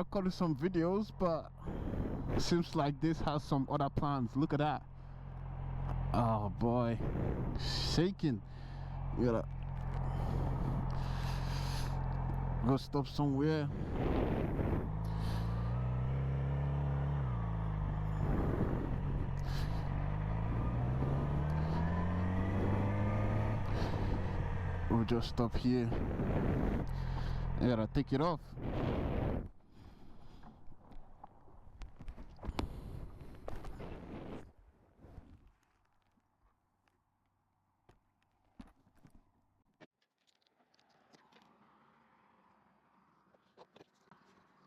recorded some videos, but seems like this has some other plans. Look at that. Oh boy, shaking. We gotta go stop somewhere. We'll just stop here. I gotta take it off.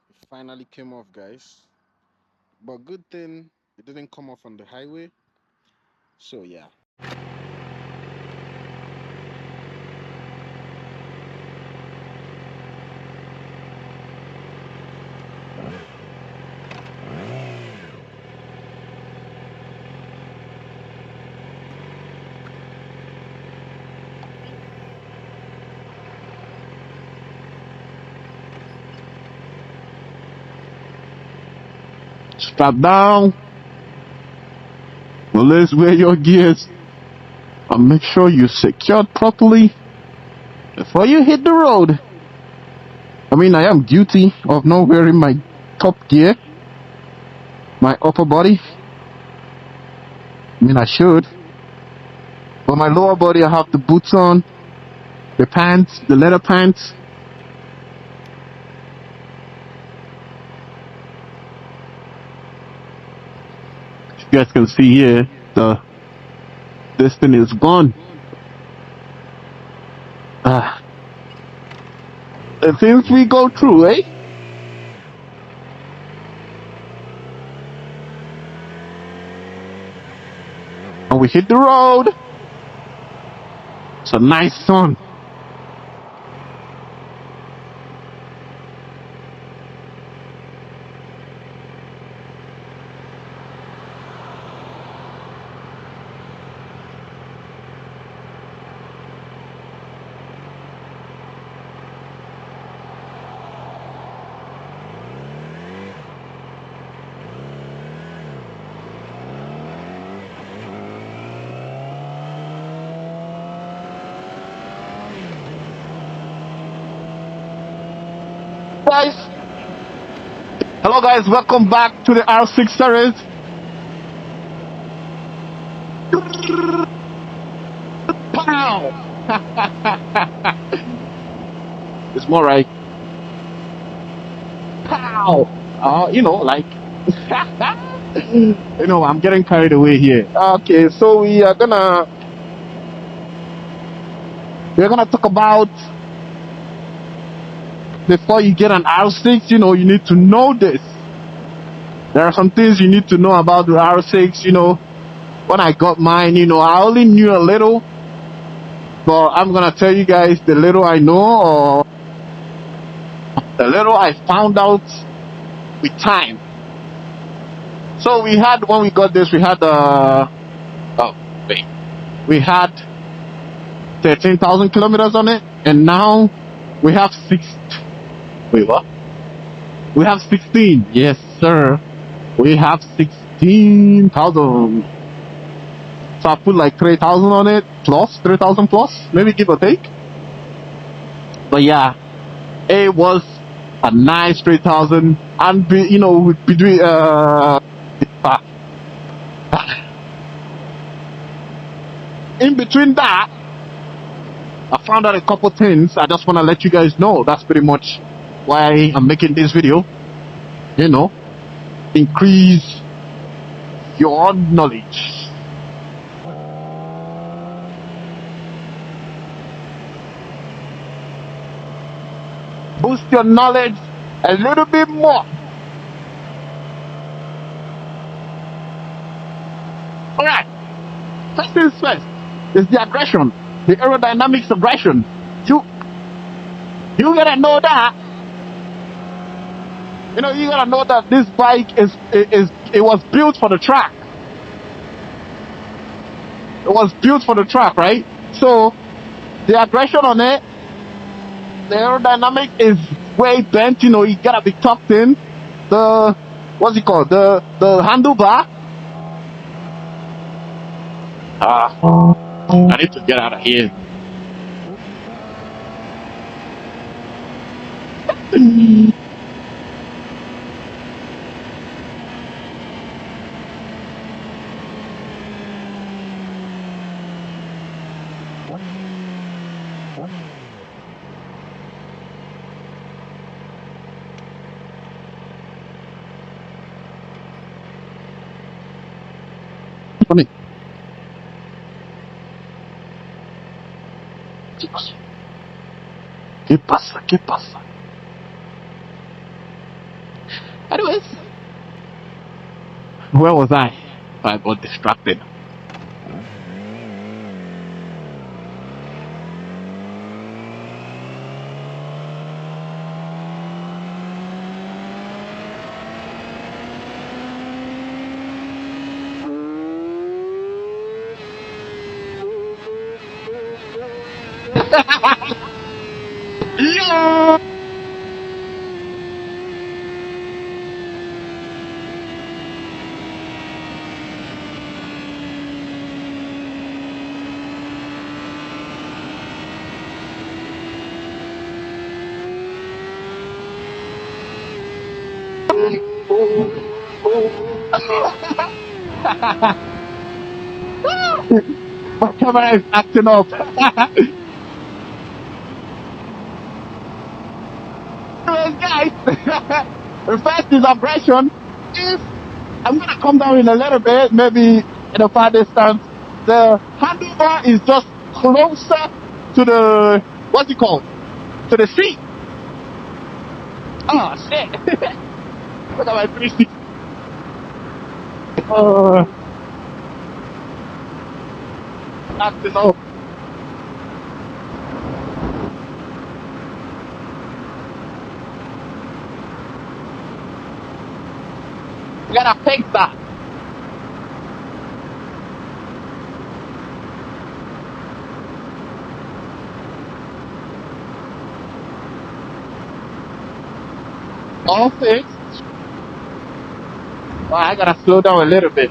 It finally came off, guys. But good thing it didn't come off on the highway. So yeah. Strap down. Let's wear your gears and make sure you're secured properly before you hit the road. I mean, I am guilty of not wearing my top gear, my upper body. I mean, I should. But my lower body, I have the boots on, the pants, the leather pants. You guys can see here, this thing is gone. The things we go through, eh? And we hit the road. It's a nice sun. Guys, hello guys, welcome back to the R6 series. Pow! It's more right. Pow! You know, like, you know, I'm getting carried away here. Okay, so we're gonna talk about, before you get an R6, you know, you need to know this. There are some things you need to know about the R6, you know. When I got mine, you know, I only knew a little, but I'm gonna tell you guys the little I know, or the little I found out with time. So we had, when we got this, we had we had 13,000 kilometers on it, and now we have wait, what? We have 16. Yes, sir. We have 16,000. So I put like 3,000 on it, plus 3,000 plus, maybe give or take. But yeah, it was a nice 3,000, and you know, between in between that, I found out a couple things. I just want to let you guys know. That's pretty much why I'm making this video. You know, increase your knowledge. Boost your knowledge a little bit more. Alright, first things first is the aggression, the aerodynamics aggression. You gotta know that. You know, you gotta know that this bike it was built for the track. It was built for the track, right? So the aggression on it, the aerodynamic is way bent, you gotta be tucked in. The, what's it called? The handlebar. I need to get out of here. Funny. ¿Qué pasa? ¿Qué pasa? ¿Qué pasa? Anyways, where was I? I got distracted. Yeah. My camera is acting up. Anyways, guys, the first is aggression. If I'm gonna come down in a little bit, maybe in a far distance, the handlebar is just closer to the, what's it called? To the seat. Oh shit! Look at my 360. Acting up. You gotta fix that. All fixed. Oh, I gotta slow down a little bit.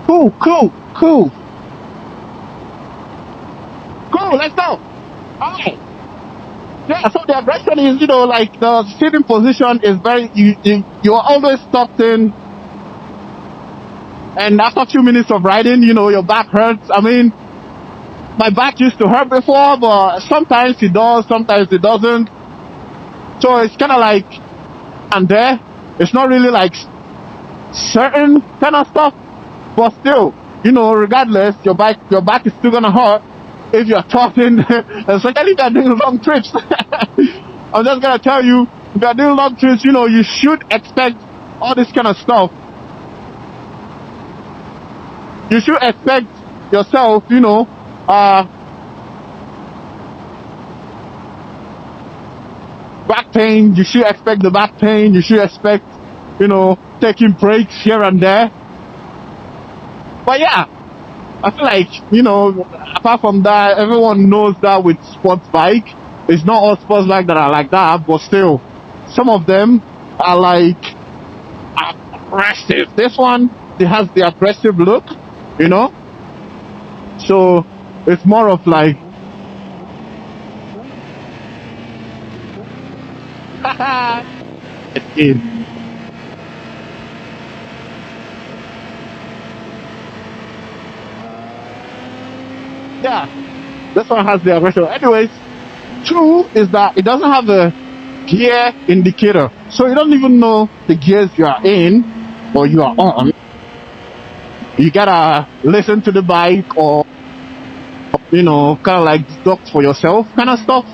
Cool, cool, cool. Cool, let's go. Alright. Yeah, so the aggression is, like the sitting position is very, you're always tucked in. And after a few minutes of riding, your back hurts. I mean, my back used to hurt before, but sometimes it does, sometimes it doesn't. So it's kind of like, and there, it's not really like certain kind of stuff, but still, regardless, your back is still gonna hurt if you're talking, especially if you're doing long trips. I'm just gonna tell you, if you're doing long trips, you should expect all this kind of stuff. You should expect yourself, back pain. You should expect the back pain. You should expect, taking breaks here and there. But yeah, I feel like, apart from that, everyone knows that with sports bike, it's not all sports bike that are like that, but still, some of them are like aggressive. This one, it has the aggressive look, so it's more of like, it is. Yeah, this one has the aggression. Anyways, two is that it doesn't have a gear indicator, so you don't even know the gears you are in or you are on. You gotta listen to the bike or, kind of like deduct for yourself kind of stuff,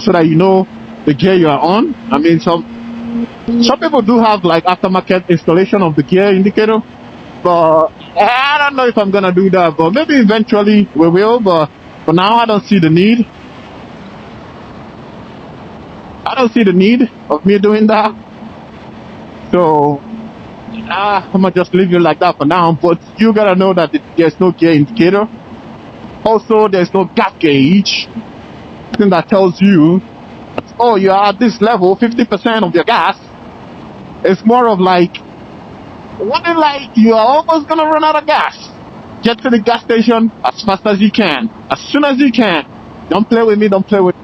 so that you know the gear you are on. I mean, some people do have like aftermarket installation of the gear indicator, but I don't know if I'm gonna do that, but maybe eventually we will, but for now I don't see the need. I don't see the need of me doing that. So I'm gonna just leave you like that for now. But you gotta know that there's no gear indicator. Also, there's no gas gauge. Thing that tells you, oh, you're at this level, 50% of your gas. It's more of like, what if like you are almost gonna run out of gas? Get to the gas station as fast as you can, as soon as you can. Don't play with me. Don't play with me.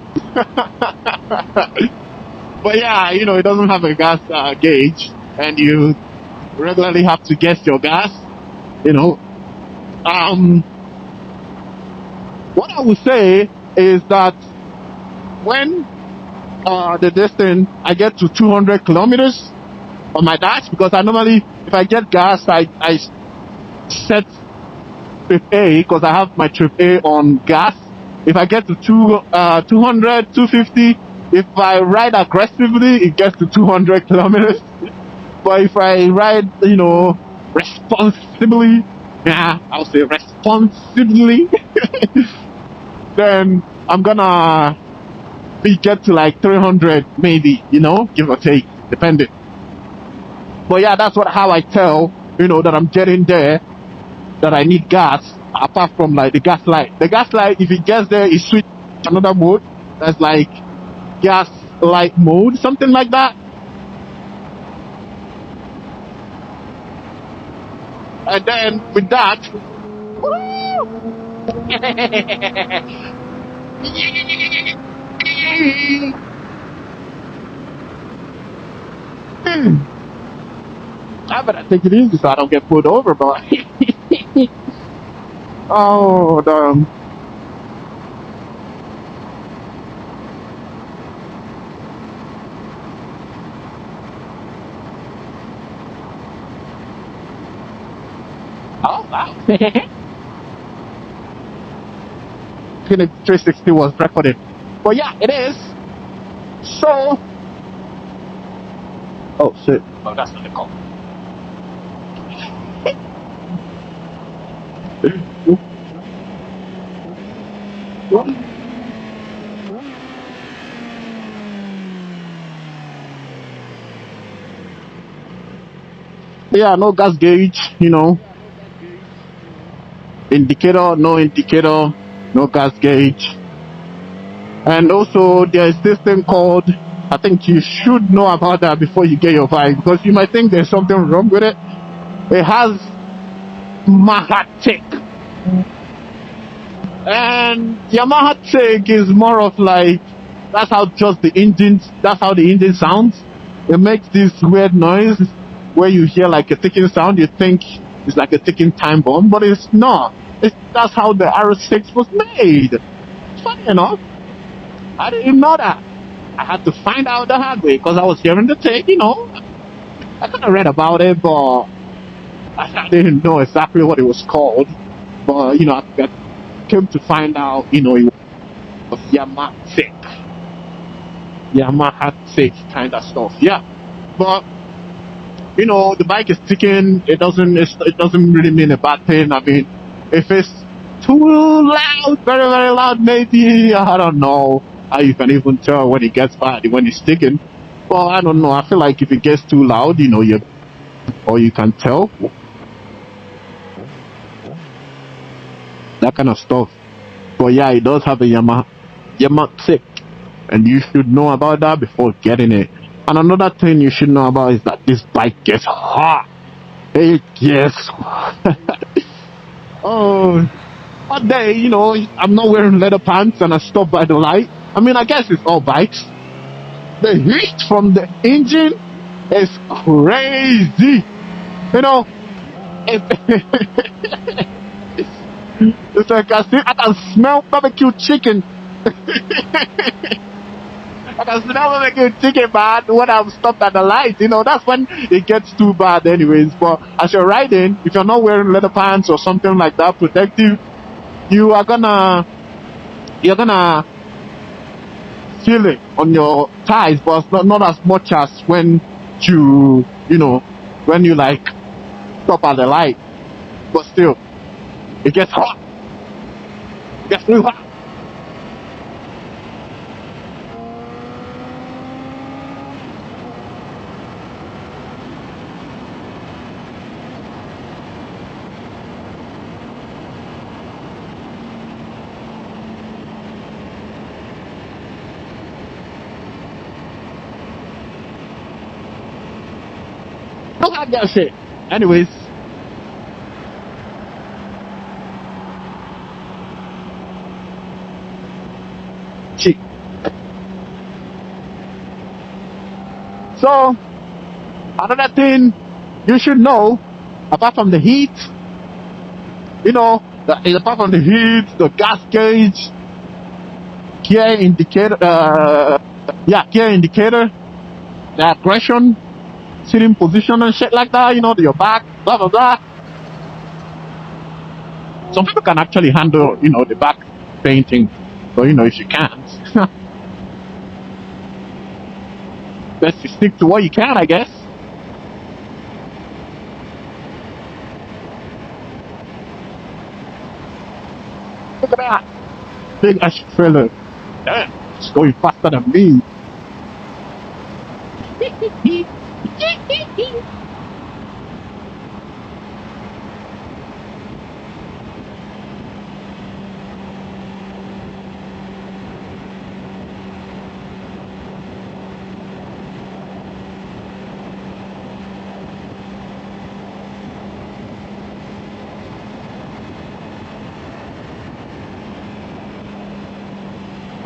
But yeah, it doesn't have a gas gauge, and you regularly have to guess your gas. You know, um, what I would say is that when the distance I get to 200 kilometers on my dash, because I normally, if I get gas, I set trip A because I have my trip A on gas. If I get to 200, 250, if I ride aggressively, it gets to 200 kilometers. But if I ride, responsibly, yeah, I'll say responsibly, then I'm gonna be get to like 300 maybe, give or take, depending. But yeah, that's how I tell, that I'm getting there, that I need gas, apart from like the gas light. The gas light, if it gets there, it switch to another mode. That's like gas light mode, something like that. And then with that, I better take it easy so I don't get pulled over, but oh damn. Oh wow. Phoenix 360 was recorded. But yeah, it is. So oh shit. Oh, that's not the call. Yeah, no gas gauge, indicator, no indicator, no gas gauge. And also there's this thing called, I think you should know about that before you get your bike, because you might think there's something wrong with it. It has Yamaha tick. And Yamaha tick is more of like, that's how the engine sounds. It makes this weird noise where you hear like a ticking sound, you think it's like a ticking time bomb, but it's not. That's how the R6 was made. Funny enough, I didn't know that. I had to find out the hard way because I was hearing the tick, I kind of read about it, but I didn't know exactly what it was called. But, I came to find out, it was Yamaha tick kind of stuff. Yeah. But, the bike is ticking. It doesn't really mean a bad thing. I mean, if it's too loud, very, very loud, maybe, I don't know how you can even tell when it gets bad, when it's ticking. Well, I don't know. I feel like if it gets too loud, you can tell that kind of stuff. But yeah, it does have a Yamaha tick, and you should know about that before getting it. And another thing you should know about is that this bike gets hot. It gets oh, one day, I'm not wearing leather pants and I stop by the light. I mean, I guess it's all bikes. The heat from the engine is crazy. It, it's like I can smell barbecue chicken. I can smell barbecue chicken, man, when I'm stopped at the light. That's when it gets too bad, anyways. But as you're riding, if you're not wearing leather pants or something like that, protective, you're gonna feel it on your thighs, but not as much as when when you like stop at the light. But still, it gets hot. It gets real hot. I guess it. Anyways, cheap. So another thing you should know, apart from the heat, apart from the heat, the gas gauge, gear indicator, gear indicator, the aggression, sitting position and shit like that, your back, blah blah blah. Some people can actually handle, the back painting, but if you can't, best to stick to what you can, I guess. Look at that big ass trailer. Damn, it's going faster than me.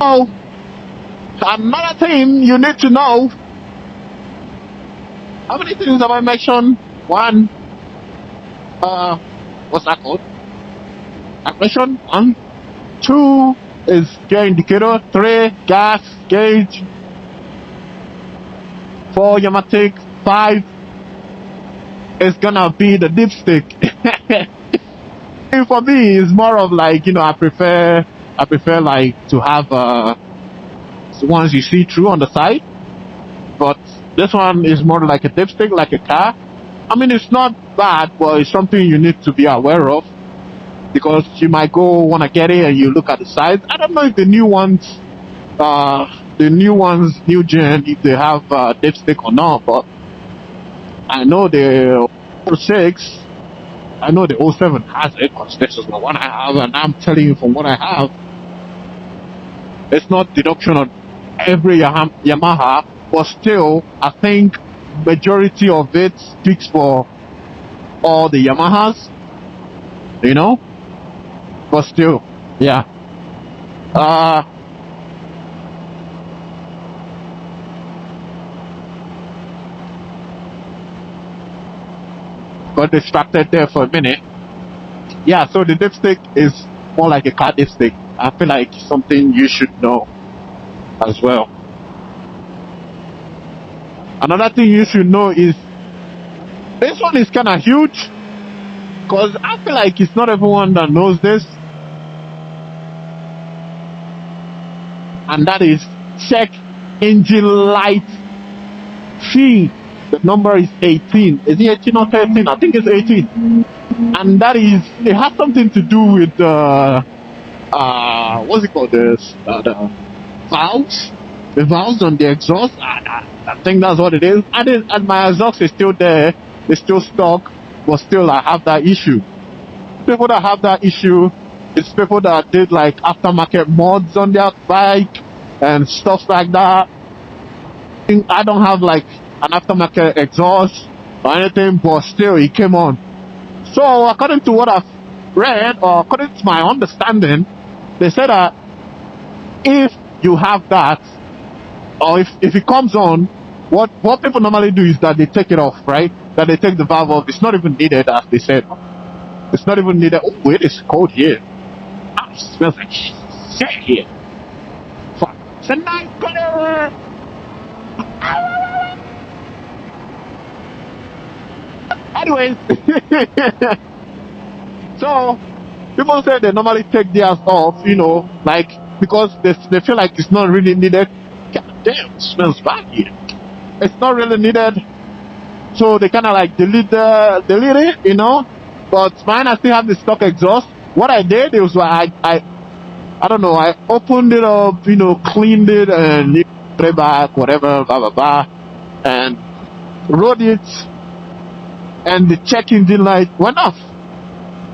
Oh, another thing you need to know. How many things have I mentioned? One, what's that called? Aggression. One. Two is gear indicator. Three, gas gauge. Four, Yamatic. Five is gonna be the dipstick. For me, it's more of like, I prefer like to have ones you see through on the side, but this one is more like a dipstick, like a car. I mean, it's not bad, but it's something you need to be aware of, because you might want to get it and you look at the sides. I don't know if the new ones, new gen, if they have dipstick or not, but I know the 06, I know the 07 has it, because this is the one I have, and I'm telling you from what I have, it's not deduction on every Yamaha, but still, I think majority of it speaks for all the Yamahas, but still, yeah. Got distracted there for a minute. Yeah, so the dipstick is more like a car dipstick. I feel like something you should know as well. Another thing you should know is this one is kind of huge, because I feel like it's not everyone that knows this, and that is check engine light fee. The number is 18. Is it 18 or 13? I think it's 18. And that is, it has something to do with what's it called, the valves, on the exhaust. I think that's what it is. And my exhaust is still there, it's still stock, but still I have that issue. People that have that issue, it's people that did like aftermarket mods on their bike and stuff like that. I don't have like an aftermarket exhaust or anything, but still it came on. So according to what I've read, or according to my understanding, they said that if you have that, or if it comes on, what people normally do is that they take it off, right? That they take the valve off. It's not even needed, as they said. It's not even needed. Oh wait, it's cold here. It smells like shit here. Fuck. It's a nice color. Anyways, so people say they normally take theirs off, like because they feel like it's not really needed. God damn, it smells bad here. It's not really needed, so they kind of like delete it, But mine, I still have the stock exhaust. What I did was I don't know, I opened it up, cleaned it and put it back, whatever, blah blah blah, and rode it. And the check engine light went off.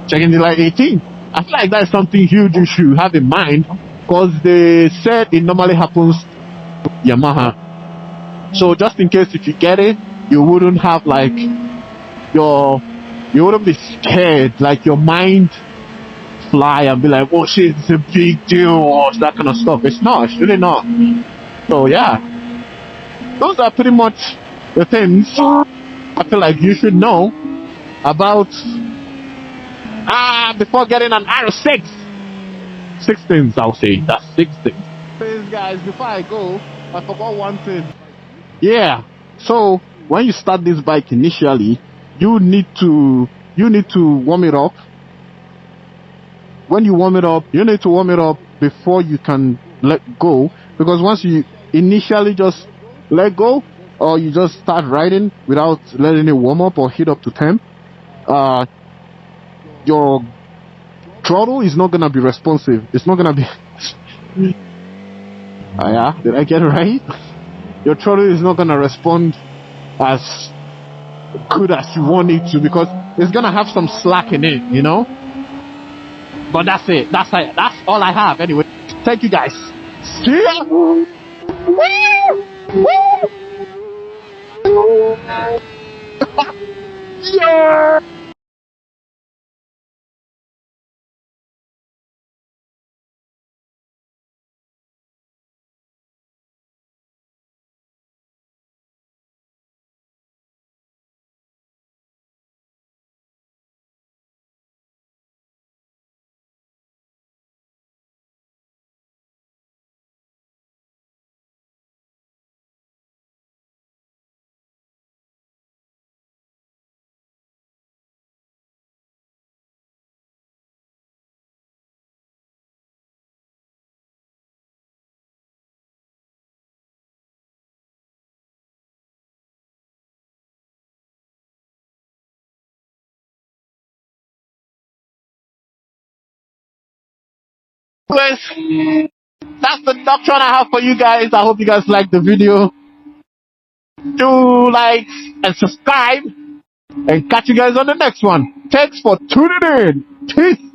Check engine light 18. I feel like that's something huge you should have in mind, because they said it normally happens to Yamaha. So just in case if you get it, you wouldn't have like your you wouldn't be scared, like your mind fly and be like, oh shit, it's a big deal or that kind of stuff. It's not, it's really not. So yeah, those are pretty much the things I feel like you should know about before getting an R6. 6 things, I'll say. That's 6 things. Please guys, before I go, I forgot one thing. Yeah. So when you start this bike initially, you need to warm it up. When you warm it up, you need to warm it up before you can let go, because once you initially just let go or you just start riding without letting it warm up or heat up to temp, your throttle is not gonna be responsive. It's not gonna be yeah, did I get it right? Your throttle is not gonna respond as good as you want it to, because it's gonna have some slack in it, you know. But that's it. That's all I have. Anyway, thank you guys. See ya. Yeah. Anyways, that's the doctrine I have for you guys. I hope you guys like the video. Do like and subscribe, and catch you guys on the next one. Thanks for tuning in. Peace.